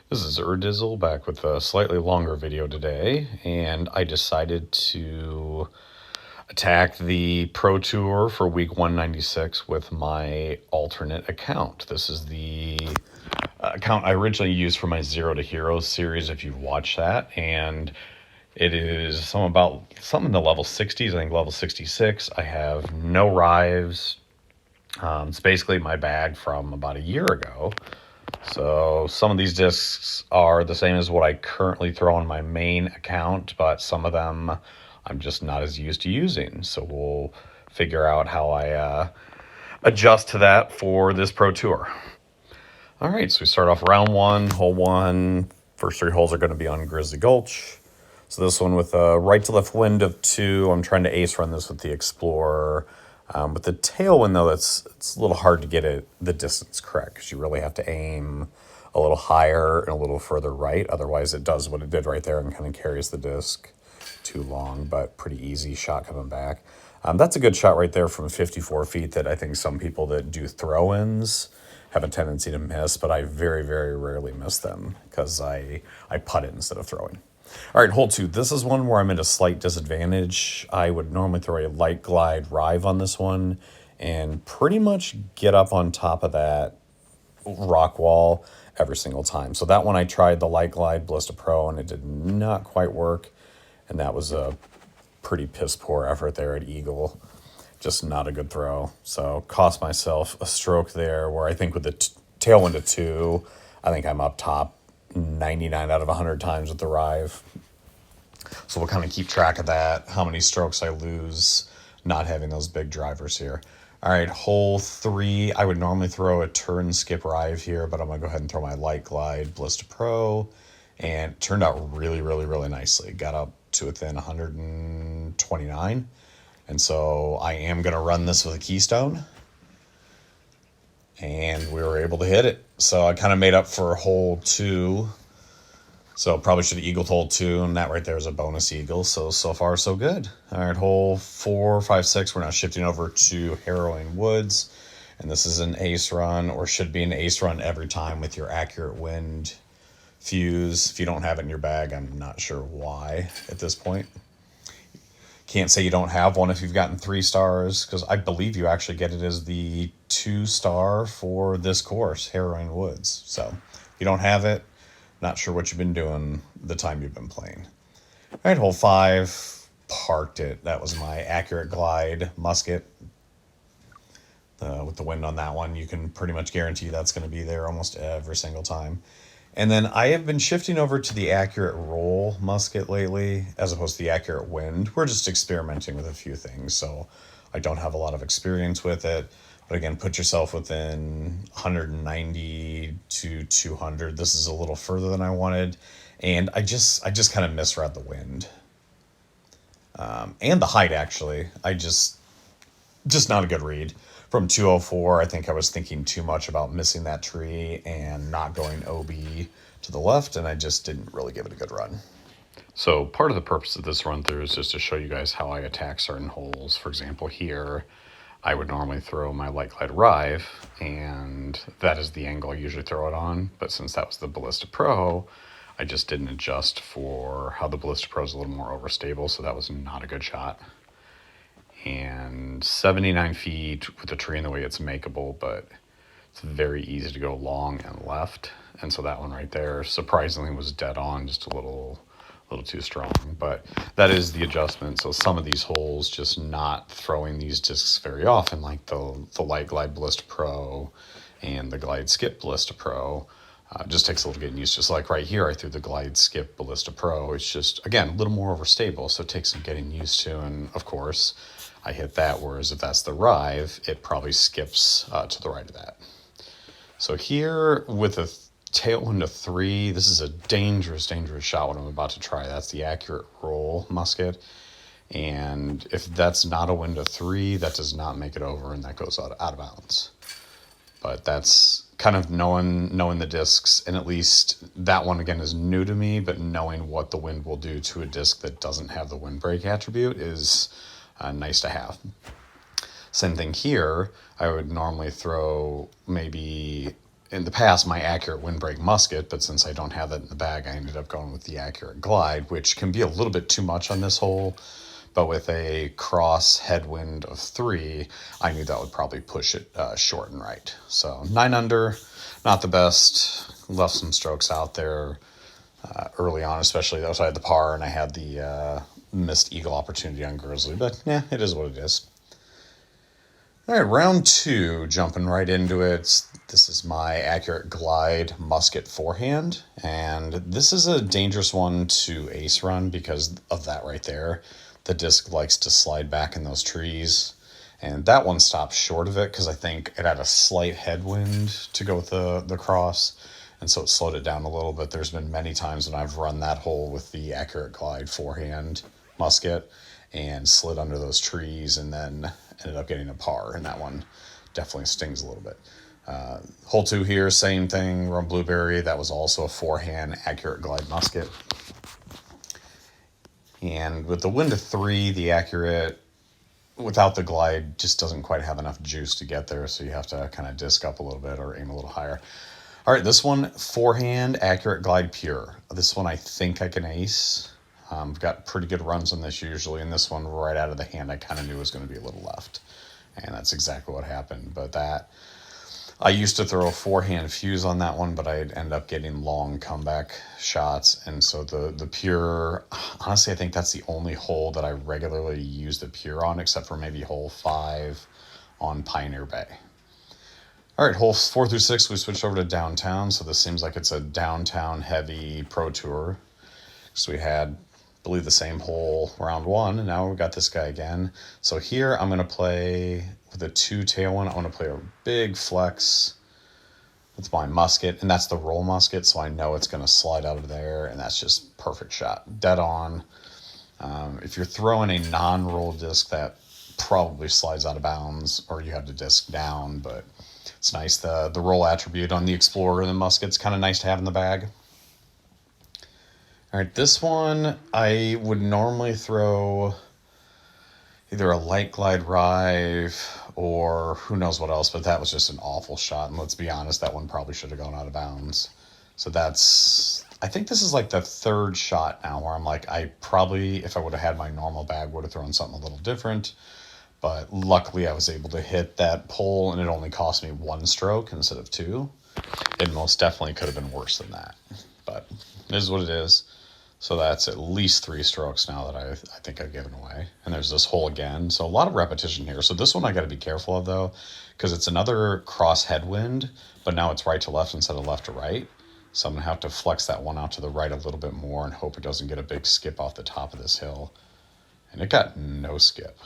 This is Urdizzle back with a slightly longer video today, and I decided to attack the Pro Tour for week 196 with my alternate account. This is the account I originally used for my Zero to Heroes series, if you've watched that, and it is something in the level 60s, I think level 66. I have no rives. It's basically my bag from about a year ago. So some of these discs are the same as what I currently throw on my main account, but some of them I'm just not as used to using. So we'll figure out how I adjust to that for this Pro Tour. All right, so we start off round one, hole one. First three holes are going to be on Grizzly Gulch. So this one with a right to left wind of 2. I'm trying to ace run this with the Explorer. With the tailwind, though, it's a little hard to get the distance correct because you really have to aim a little higher and a little further right. Otherwise, it does what it did right there and kind of carries the disc too long, but pretty easy shot coming back. That's a good shot right there from 54 feet that I think some people that do throw-ins have a tendency to miss, but I very, very rarely miss them because I putt it instead of throwing. All right, hole 2. This is one where I'm at a slight disadvantage. I would normally throw a light glide rive on this one and pretty much get up on top of that rock wall every single time. So that one I tried the light glide Ballista Pro and it did not quite work. And that was a pretty piss poor effort there at Eagle. Just not a good throw. So cost myself a stroke there where I think with the tailwind of 2, I think I'm up top 99 out of 100 times with the rive. So we'll kind of keep track of that, how many strokes I lose not having those big drivers here. All right, hole 3, I would normally throw a turn skip rive here, but I'm going to go ahead and throw my light glide Ballista Pro, and it turned out really, really, really nicely. Got up to within 129, and so I am going to run this with a Keystone. And we were able to hit it. So I kind of made up for hole 2. So probably should have eagled hole 2, and that right there is a bonus eagle. So far, so good. All right, hole 4, 5, 6, we're now shifting over to Harrowing Woods. And this is an ace run, or should be an ace run every time with your accurate wind fuse. If you don't have it in your bag, I'm not sure why at this point. Can't say you don't have one if you've gotten 3 stars, because I believe you actually get it as the 2-star for this course, Harrowing Woods. So if you don't have it, not sure what you've been doing the time you've been playing. All right, hole 5, parked it. That was my accurate glide musket. With the wind on that one, you can pretty much guarantee that's going to be there almost every single time. And then I have been shifting over to the accurate roll musket lately, as opposed to the accurate wind. We're just experimenting with a few things, so I don't have a lot of experience with it. But again, put yourself within 190 to 200. This is a little further than I wanted, and I just kind of misread the wind. And the height, actually. Just not a good read. From 204, I think I was thinking too much about missing that tree and not going OB to the left, and I just didn't really give it a good run. So part of the purpose of this run through is just to show you guys how I attack certain holes. For example, here, I would normally throw my light glide rive, and that is the angle I usually throw it on. But since that was the Ballista Pro, I just didn't adjust for how the Ballista Pro is a little more overstable, so that was not a good shot. And 79 feet with the tree in the way, it's makeable, but it's very easy to go long and left. And so that one right there, surprisingly, was dead on, just a little too strong. But that is the adjustment. So some of these holes, just not throwing these discs very often, like the Light Glide Ballista Pro and the Glide Skip Ballista Pro, just takes a little getting used to. Just like right here, I threw the Glide Skip Ballista Pro. It's just, again, a little more overstable, so it takes some getting used to. And of course, I hit that, whereas if that's the rive, it probably skips to the right of that. So here, with a tailwind of 3, this is a dangerous, dangerous shot what I'm about to try. That's the accurate roll musket. And if that's not a wind of 3, that does not make it over, and that goes out of bounds. But that's kind of knowing the discs, and at least that one, again, is new to me, but knowing what the wind will do to a disc that doesn't have the windbreak attribute is nice to have. Same thing here. I would normally throw maybe in the past my accurate windbreak musket, but since I don't have that in the bag, I ended up going with the accurate glide, which can be a little bit too much on this hole. But with a cross headwind of 3, I knew that would probably push it short and right. So 9 under, not the best. Left some strokes out there early on, especially though. So I had the par and I had the missed eagle opportunity on Grizzly. But yeah, it is what it is. All right, round 2, jumping right into it. This is my accurate glide musket forehand, and this is a dangerous one to ace run because of that right there. The disc likes to slide back in those trees, and that one stopped short of it because I think it had a slight headwind to go with the cross, and so it slowed it down a little bit. There's been many times when I've run that hole with the accurate glide forehand musket and slid under those trees and then ended up getting a par, and that one definitely stings a little bit. Hole 2 here, same thing, run Blueberry. That was also a forehand accurate glide musket. And with the wind of 3, the accurate without the glide just doesn't quite have enough juice to get there, so you have to kind of disc up a little bit or aim a little higher. All right, this one, forehand accurate glide pure. This one I think I can ace. Got pretty good runs on this usually, and this one right out of the hand I kind of knew was going to be a little left, and that's exactly what happened. But that, I used to throw a forehand fuse on that one, but I'd end up getting long comeback shots, and so the pure, honestly I think that's the only hole that I regularly use the pure on, except for maybe hole 5 on Pioneer Bay. All right, holes 4 through 6 we switched over to downtown, so this seems like it's a downtown heavy pro tour. So we had, I believe, the same hole round 1, and now we've got this guy again. So here I'm going to play with a 2 tailwind. I want to play a big flex with my musket, and that's the roll musket, so I know it's going to slide out of there, and that's just perfect shot, dead on. If you're throwing a non-roll disc, that probably slides out of bounds, or you have the disc down, but it's nice. The roll attribute on the Explorer and the musket's kind of nice to have in the bag. All right, this one I would normally throw either a light glide rive or who knows what else, but that was just an awful shot, and let's be honest, that one probably should have gone out of bounds. So that's, I think this is like the 3rd shot now where I'm like, I probably, if I would have had my normal bag, would have thrown something a little different, but luckily I was able to hit that pole, and it only cost me 1 stroke instead of 2. It most definitely could have been worse than that, but it is what it is. So that's at least 3 strokes now that I think I've given away. And there's this hole again. So a lot of repetition here. So this one I got to be careful of, though, because it's another cross headwind, but now it's right to left instead of left to right. So I'm going to have to flex that one out to the right a little bit more and hope it doesn't get a big skip off the top of this hill. And it got no skip.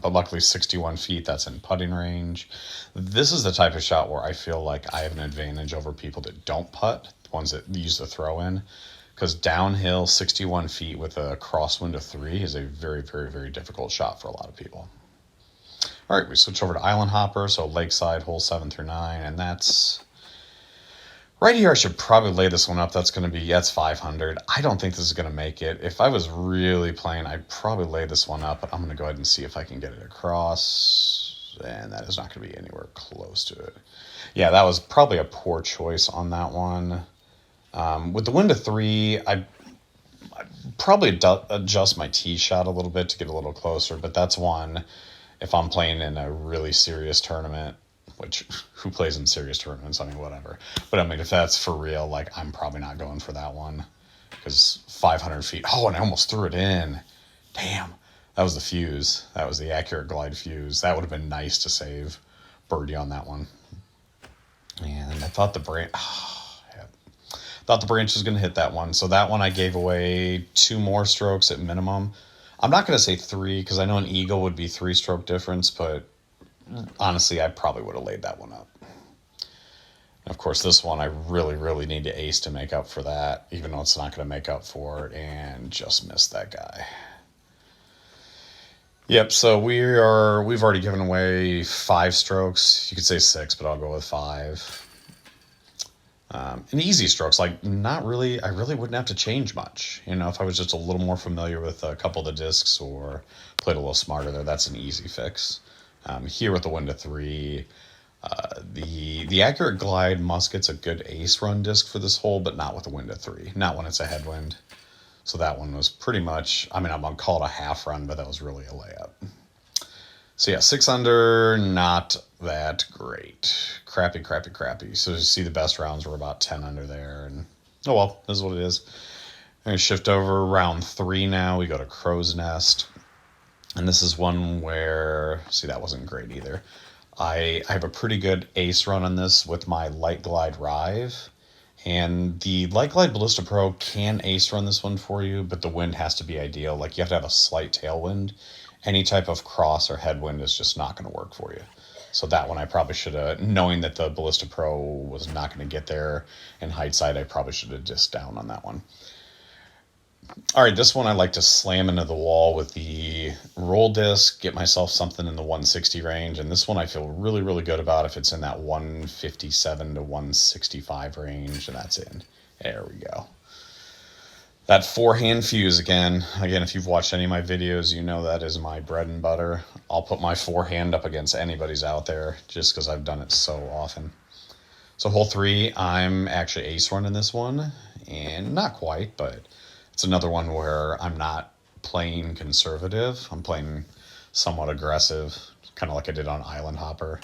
But luckily 61 feet, that's in putting range. This is the type of shot where I feel like I have an advantage over people that don't putt, the ones that use the throw in. Because downhill 61 feet with a crosswind of 3 is a very, very, very difficult shot for a lot of people. All right, we switch over to Island Hopper, so Lakeside, hole 7 through 9, and that's right here. I should probably lay this one up. That's going to be, that's 500. I don't think this is going to make it. If I was really playing, I'd probably lay this one up, but I'm going to go ahead and see if I can get it across, and that is not going to be anywhere close to it. Yeah, that was probably a poor choice on that one. With the wind of 3, I'd probably adjust my tee shot a little bit to get a little closer, but that's one, if I'm playing in a really serious tournament, which, who plays in serious tournaments? I mean, whatever. But I mean, if that's for real, like, I'm probably not going for that one, because 500 feet, oh, and I almost threw it in. Damn, that was the fuse. That was the accurate glide fuse. That would have been nice to save birdie on that one. And I thought the branch was going to hit that one. So that one I gave away 2 more strokes at minimum. I'm not going to say 3 because I know an eagle would be 3-stroke difference, but honestly, I probably would have laid that one up. And of course, this one I really, really need to ace to make up for that, even though it's not going to make up for it, and just missed that guy. Yep, so we've already given away 5 strokes. You could say 6, but I'll go with 5. And easy strokes, like not really, I really wouldn't have to change much. You know, if I was just a little more familiar with a couple of the discs or played a little smarter there, that's an easy fix. Here with the wind of 3, The Accurate Glide musket's a good ace run disc for this hole, but not with a wind of 3. Not when it's a headwind. So that one was pretty much, I mean, I'm going to call it a half run, but that was really a layup. So yeah, 6 under, not that great. Crappy. So you see the best rounds were about 10 under there. And oh well, this is what it is. I'm going to shift over round 3 now. We go to Crow's Nest. And this is one where, see, that wasn't great either. I have a pretty good ace run on this with my Light Glide Rive. And the Light Glide Ballista Pro can ace run this one for you, but the wind has to be ideal. Like, you have to have a slight tailwind. Any type of cross or headwind is just not going to work for you. So that one I probably should have, knowing that the Ballista Pro was not going to get there in hindsight, I probably should have just down on that one. All right, this one I like to slam into the wall with the roll disc, get myself something in the 160 range. And this one I feel really good about if it's in that 157 to 165 range, and that's in. There we go. That 4-hand fuse again, if you've watched any of my videos, you know that is my bread and butter. I'll put my 4-hand up against anybody's out there just because I've done it so often. So hole 3, I'm actually ace running this one, and not quite, but it's another one where I'm not playing conservative. I'm playing somewhat aggressive, kind of like I did on Island Hopper.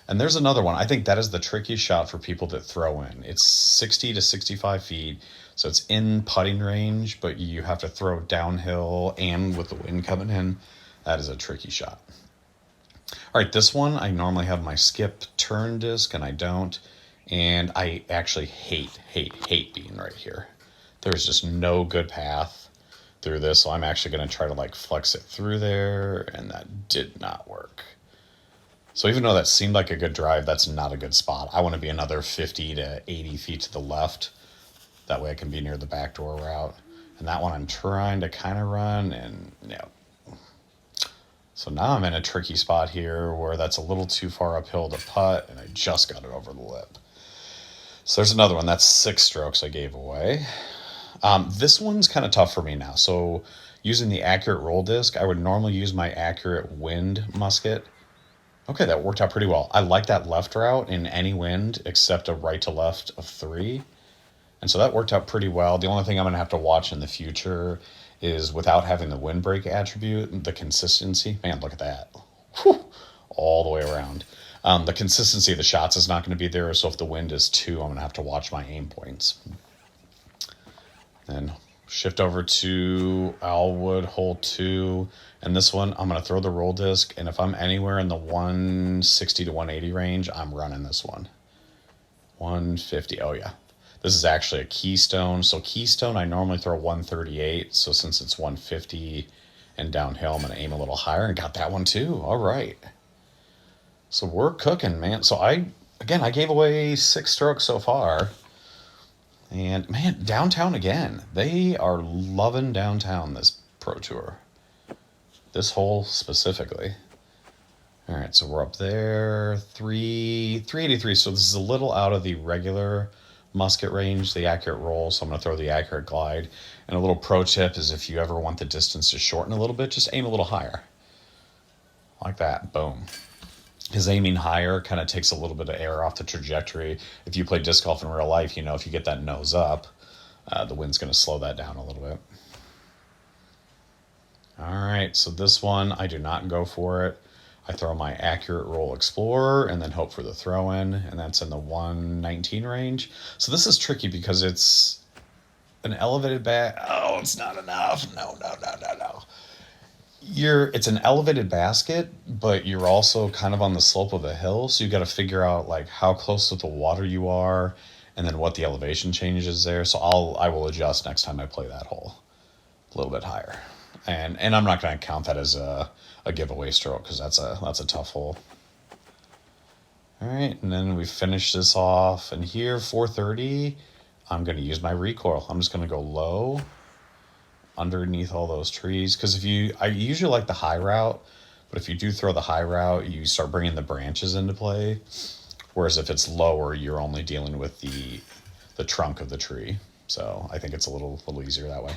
And there's another one. I think that is the tricky shot for people that throw in. It's 60 to 65 feet, so it's in putting range, but you have to throw downhill and with the wind coming in. That is a tricky shot. All right, this one, I normally have my skip turn disc, and I don't. And I actually hate being right here. There's just no good path through this, so I'm actually going to try to like flex it through there, and that did not work. So even though that seemed like a good drive, that's not a good spot. I want to be another 50 to 80 feet to the left. That way I can be near the backdoor route. And that one I'm trying to kind of run, and no. So now I'm in a tricky spot here where that's a little too far uphill to putt, and I just got it over the lip. So there's another one. That's 6 strokes I gave away. This one's kind of tough for me now. So using the Accurate roll disc, I would normally use my Accurate wind musket. Okay, that worked out pretty well. I like that left route in any wind except a right to left of 3. And so that worked out pretty well. The only thing I'm going to have to watch in the future is, without having the windbreak attribute, the consistency. Man, look at that. Whew, all the way around. The consistency of the shots is not going to be there. So if the wind is 2, I'm going to have to watch my aim points. Then shift over to Owlwood hole 2. And this one, I'm going to throw the roll disc. And if I'm anywhere in the 160 to 180 range, I'm running this one. 150. Oh, yeah. This is actually a Keystone. So Keystone, I normally throw 138. So since it's 150 and downhill, I'm going to aim a little higher, and got that one too. All right. So we're cooking, man. So I gave away 6 strokes so far. And man, downtown again. They are loving downtown this Pro Tour. This hole specifically. All right, so we're up there. 383. So this is a little out of the regular musket range, the Accurate roll. So I'm going to throw the Accurate glide. And a little pro tip is, if you ever want the distance to shorten a little bit, just aim a little higher. Like that. Boom. Because aiming higher kind of takes a little bit of air off the trajectory. If you play disc golf in real life, if you get that nose up, the wind's going to slow that down a little bit. All right, so this one, I do not go for it. I throw my Accurate roll Explorer and then hope for the throw-in, and that's in the 119 range. So this is tricky because it's an elevated bat. Oh, it's not enough. No. It's an elevated basket, but you're also kind of on the slope of a hill, so you got to figure out like how close to the water you are, and then what the elevation change is there. So I will adjust next time I play that hole a little bit higher, and I'm not going to count that as a giveaway stroke, because that's a tough hole. All right, and then we finish this off, and here 430, I'm going to use my recoil. I'm just going to go low underneath all those trees, because I usually like the high route, but if you do throw the high route, you start bringing the branches into play, whereas if it's lower, you're only dealing with the trunk of the tree. So I think it's a little easier that way.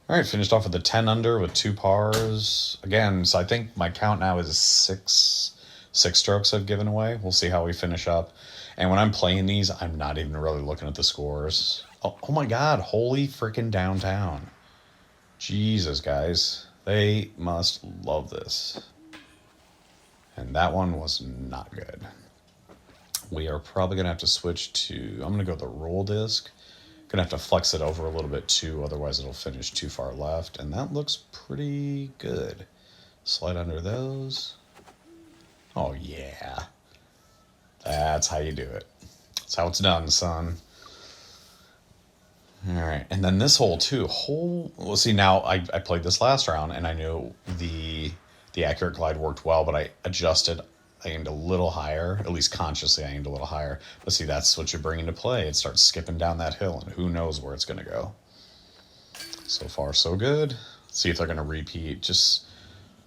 All right, finished off with the 10 under with 2 pars again. So I think my count now is 6 strokes I've given away. We'll see how we finish up. And when I'm playing these, I'm not even really looking at the scores. Oh my God, holy freaking downtown. Jesus, guys. They must love this. And that one was not good. We are probably going to have to switch to, I'm going to go with the roll disc. Going to have to flex it over a little bit too, otherwise it'll finish too far left. And that looks pretty good. Slide under those. Oh yeah. That's how you do it. That's how it's done, son. All right, and then this hole too. Well, see, now I played this last round, and I knew the accurate glide worked well, but I adjusted. I aimed a little higher, at least consciously I aimed a little higher. But see, that's what you bring into play. It starts skipping down that hill, and who knows where it's going to go. So far, so good. Let's see if they're going to repeat. Just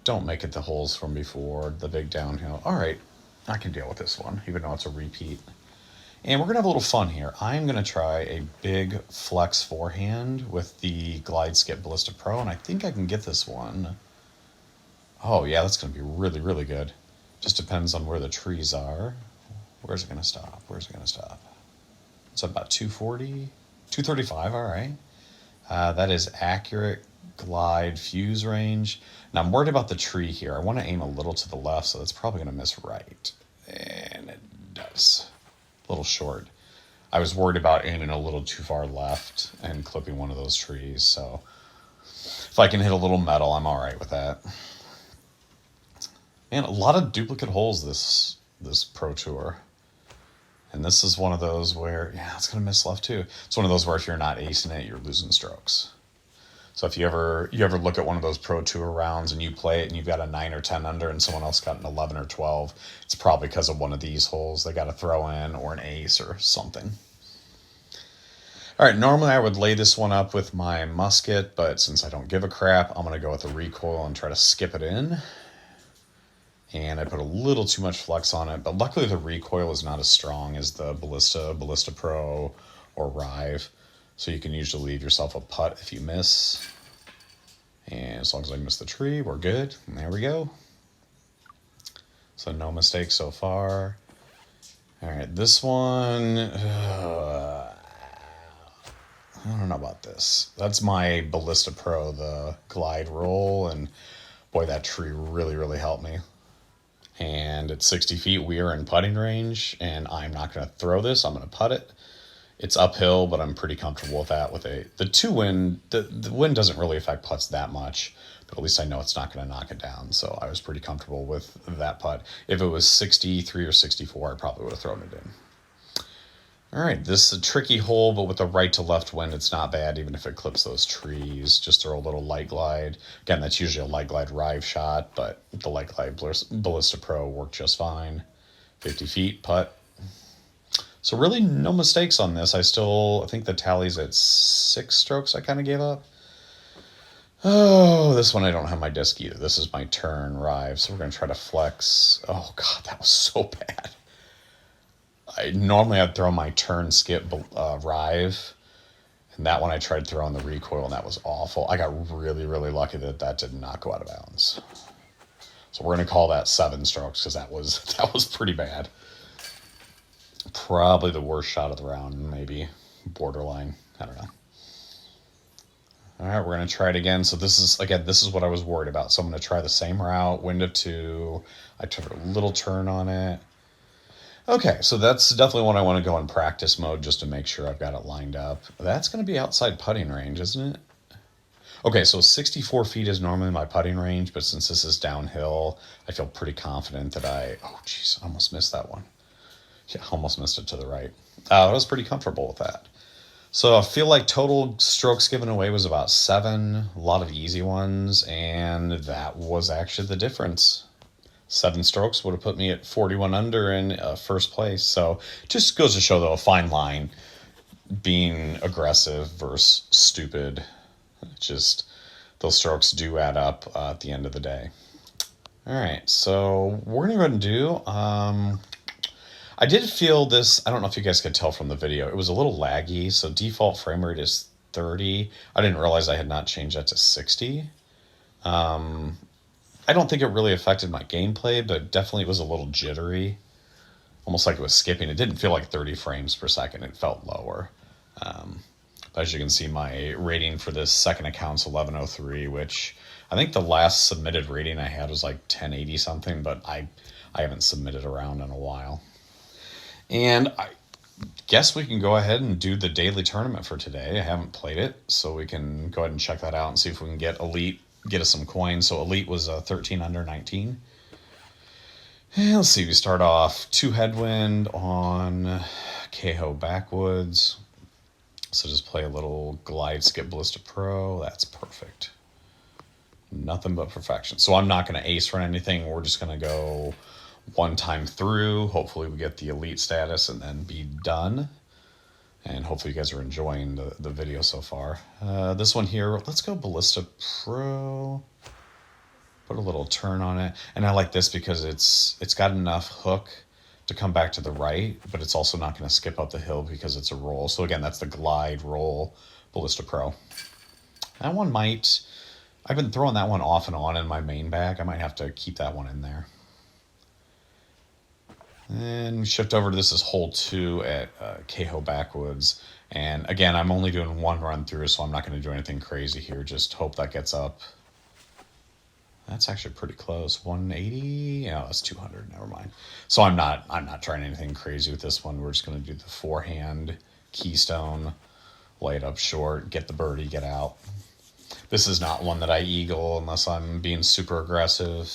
don't make it the holes from before, the big downhill. All right, I can deal with this one, even though it's a repeat. And we're going to have a little fun here. I'm going to try a big flex forehand with the Glide Skip Ballista Pro, and I think I can get this one. Oh, yeah, that's going to be really, really good. Just depends on where the trees are. Where's it going to stop? Where's it going to stop? It's about 240, 235, all right. That is accurate glide fuse range. Now, I'm worried about the tree here. I want to aim a little to the left, so that's probably going to miss right. And it does. A little short. I was worried about aiming a little too far left and clipping one of those trees, so if I can hit a little metal, I'm all right with that. And a lot of duplicate holes this Pro Tour. And this is one of those where, yeah, it's going to miss left too. It's one of those where if you're not acing it, you're losing strokes. So if you ever look at one of those Pro Tour rounds and you play it and you've got a 9 or 10 under and someone else got an 11 or 12, it's probably because of one of these holes they got to throw in or an ace or something. All right, normally I would lay this one up with my musket, but since I don't give a crap, I'm going to go with the recoil and try to skip it in. And I put a little too much flex on it, but luckily the recoil is not as strong as the Ballista Pro, or Rive. So you can usually leave yourself a putt if you miss. And as long as I miss the tree, we're good. And there we go. So no mistakes so far. All right, this one, I don't know about this. That's my Ballista Pro, the glide roll, and boy, that tree really, really helped me. And at 60 feet, we are in putting range, and I'm not going to throw this. I'm going to putt it. It's uphill, but I'm pretty comfortable with that. With the 2-wind, the wind doesn't really affect putts that much, but at least I know it's not going to knock it down. So I was pretty comfortable with that putt. If it was 63 or 64, I probably would have thrown it in. All right, this is a tricky hole, but with the right to left wind, it's not bad, even if it clips those trees. Just throw a little light glide. Again, that's usually a light glide Rive shot, but the light glide Ballista Pro worked just fine. 50 feet, putt. So really no mistakes on this. I think the tally's at 6 strokes I kind of gave up. Oh, this one I don't have my disc either. This is my turn Rive, so we're going to try to flex. Oh, God, that was so bad. Normally I'd throw my turn skip Rive, and that one I tried throwing the recoil, and that was awful. I got really, really lucky that did not go out of bounds. So we're going to call that 7 strokes because that was pretty bad. Probably the worst shot of the round, maybe. Borderline. I don't know. All right, we're going to try it again. So this is what I was worried about. So I'm going to try the same route, wind of 2. I took a little turn on it. Okay, so that's definitely one I want to go in practice mode just to make sure I've got it lined up. That's going to be outside putting range, isn't it? Okay, so 64 feet is normally my putting range, but since this is downhill, I feel pretty confident that oh, geez, I almost missed that one. Yeah, almost missed it to the right. I was pretty comfortable with that. So I feel like total strokes given away was about 7, a lot of easy ones, and that was actually the difference. 7 strokes would have put me at 41 under in first place. So just goes to show, though, a fine line being aggressive versus stupid. Just those strokes do add up at the end of the day. All right, so we're going to go ahead and do... I did feel this, I don't know if you guys could tell from the video, it was a little laggy, so default frame rate is 30. I didn't realize I had not changed that to 60. I don't think it really affected my gameplay, but definitely it was a little jittery. Almost like it was skipping. It didn't feel like 30 frames per second. It felt lower. But as you can see, my rating for this second account's 1103, which I think the last submitted rating I had was like 1080 something, but I haven't submitted around in a while. And I guess we can go ahead and do the daily tournament for today. I haven't played it, so we can go ahead and check that out and see if we can get Elite, get us some coins. So Elite was 13 under 19. And let's see, we start off 2 headwind on Kehoe Backwoods. So just play a little glide skip Ballista Pro. That's perfect. Nothing but perfection. So I'm not going to ace run anything. We're just going to go one time through. Hopefully we get the elite status and then be done. And hopefully you guys are enjoying the video so far. This one here, let's go Ballista Pro. Put a little turn on it. And I like this because it's got enough hook to come back to the right, but it's also not going to skip up the hill because it's a roll. So again, that's the glide roll Ballista Pro. That one might, I've been throwing that one off and on in my main bag. I might have to keep that one in there. And shift over to this is hole 2 at Kehoe Backwoods. And again, I'm only doing one run through, so I'm not going to do anything crazy here. Just hope that gets up. That's actually pretty close. 180? Oh, that's 200. Never mind. So I'm not trying anything crazy with this one. We're just going to do the forehand keystone, lay it up short, get the birdie, get out. This is not one that I eagle unless I'm being super aggressive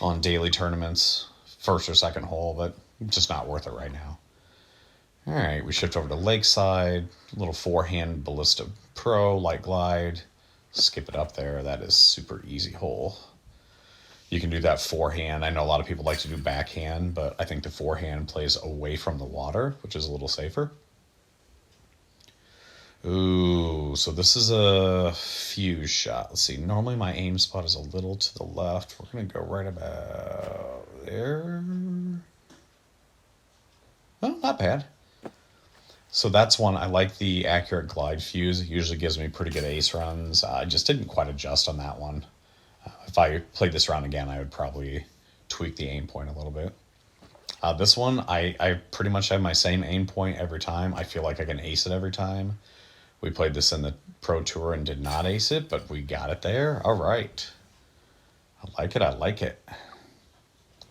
on daily tournaments, first or second hole, but just not worth it right now. All right, we shift over to Lakeside, little forehand Ballista Pro, light glide. Skip it up there. That is super easy hole. You can do that forehand. I know a lot of people like to do backhand, but I think the forehand plays away from the water, which is a little safer. Ooh, so this is a fuse shot. Let's see. Normally my aim spot is a little to the left. We're going to go right about there. Oh, not bad. So that's one, I like the accurate glide fuse. It usually gives me pretty good ace runs. I just didn't quite adjust on that one. If I played this round again, I would probably tweak the aim point a little bit. This one, I pretty much have my same aim point every time. I feel like I can ace it every time. We played this in the Pro Tour and did not ace it, but we got it there. All right. I like it. I like it.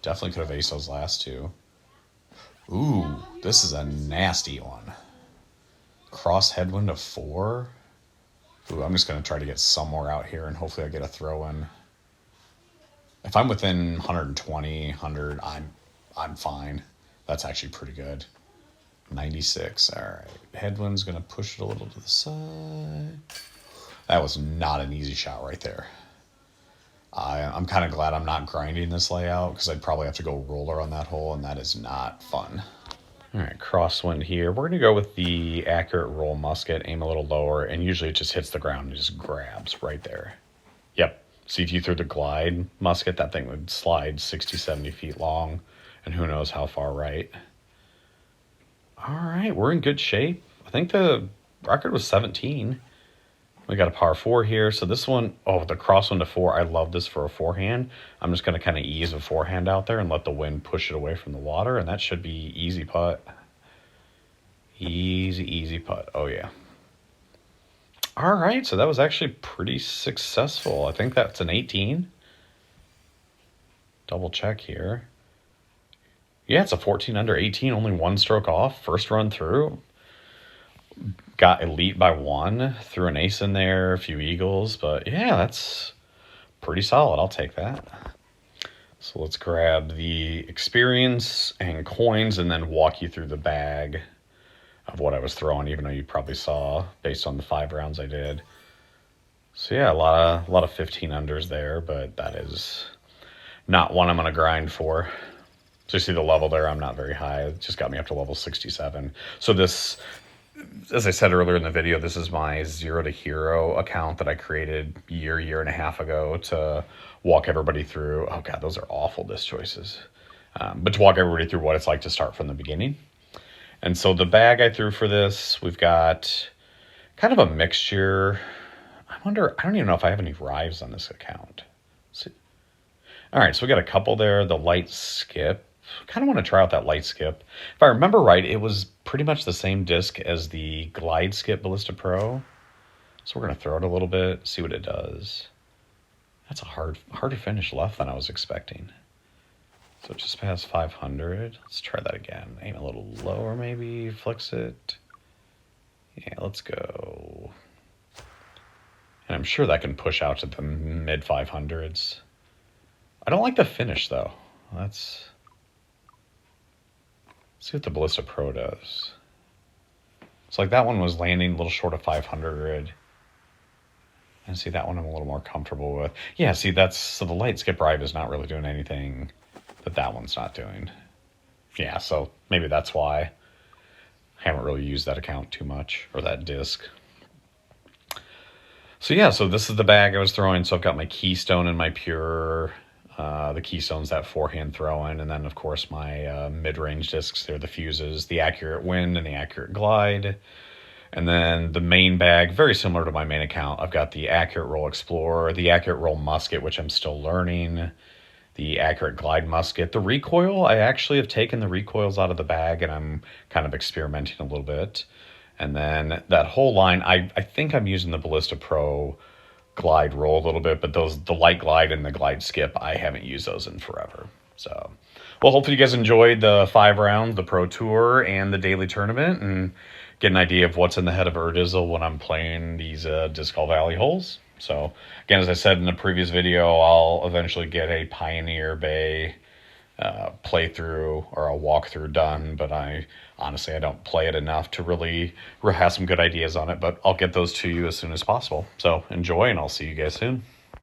Definitely could have aced those last two. Ooh, this is a nasty one. Cross headwind of 4. Ooh, I'm just going to try to get somewhere out here and hopefully I get a throw in. If I'm within 120, 100, I'm fine. That's actually pretty good. 96. All right. Headwind's going to push it a little to the side. That was not an easy shot right there. I'm kind of glad I'm not grinding this layout because I'd probably have to go roller on that hole, and that is not fun. All right, crosswind here. We're going to go with the accurate roll musket, aim a little lower, and usually it just hits the ground and just grabs right there. Yep. See, if you threw the glide musket, that thing would slide 60, 70 feet long, and who knows how far right. All right, we're in good shape. I think the record was 17. We got a par 4 here. So this one, oh, the crosswind to 4, I love this for a forehand. I'm just going to kind of ease a forehand out there and let the wind push it away from the water, and that should be easy putt. Easy putt. Oh, yeah. All right, so that was actually pretty successful. I think that's an 18. Double check here. Yeah, it's a 14 under 18, only 1 stroke off, first run through. Got elite by 1, threw an ace in there, a few eagles, but yeah, that's pretty solid. I'll take that. So let's grab the experience and coins and then walk you through the bag of what I was throwing, even though you probably saw based on the 5 rounds I did. So yeah, a lot of 15 unders there, but that is not one I'm going to grind for. So you see the level there, I'm not very high. It just got me up to level 67. So this, as I said earlier in the video, this is my 0 to hero account that I created year and a half ago to walk everybody through. Oh God, those are awful disc choices. But to walk everybody through what it's like to start from the beginning. And so the bag I threw for this, we've got kind of a mixture. I don't even know if I have any rives on this account. Let's see. All right, so we got a couple there. The light skip. Kind of want to try out that light skip. If I remember right, it was pretty much the same disc as the Glide Skip Ballista Pro. So we're going to throw it a little bit, see what it does. That's a harder finish left than I was expecting. So just past 500. Let's try that again. Aim a little lower maybe, flex it. Yeah, let's go. And I'm sure that can push out to the mid 500s. I don't like the finish though. Let's see what the Ballista Pro does. It's like that one was landing a little short of 500. And see, that one I'm a little more comfortable with. Yeah, see, so the light skip ride is not really doing anything that that one's not doing. Yeah, so maybe that's why I haven't really used that account too much, or that disc. So yeah, so this is the bag I was throwing. So I've got my Keystone and my Pure. The Keystone's that forehand throwing, and then of course my mid-range discs. They're the Fuses, the Accurate Wind and the Accurate Glide. And then the main bag, very similar to my main account, I've got the Accurate Roll Explorer, the Accurate Roll Musket, which I'm still learning, the Accurate Glide Musket. The recoil, I actually have taken the recoils out of the bag, and I'm kind of experimenting a little bit. And then that whole line, I think I'm using the Ballista Pro Glide Roll a little bit, but the Light Glide and the Glide Skip, I haven't used those in forever. So, well, hopefully you guys enjoyed the 5 rounds, the Pro Tour, and the daily tournament, and get an idea of what's in the head of Urdizzle when I'm playing these Discal Valley holes. So, again, as I said in the previous video, I'll eventually get a Pioneer Bay playthrough or a walkthrough done, but honestly, I don't play it enough to really have some good ideas on it, but I'll get those to you as soon as possible. So enjoy, and I'll see you guys soon.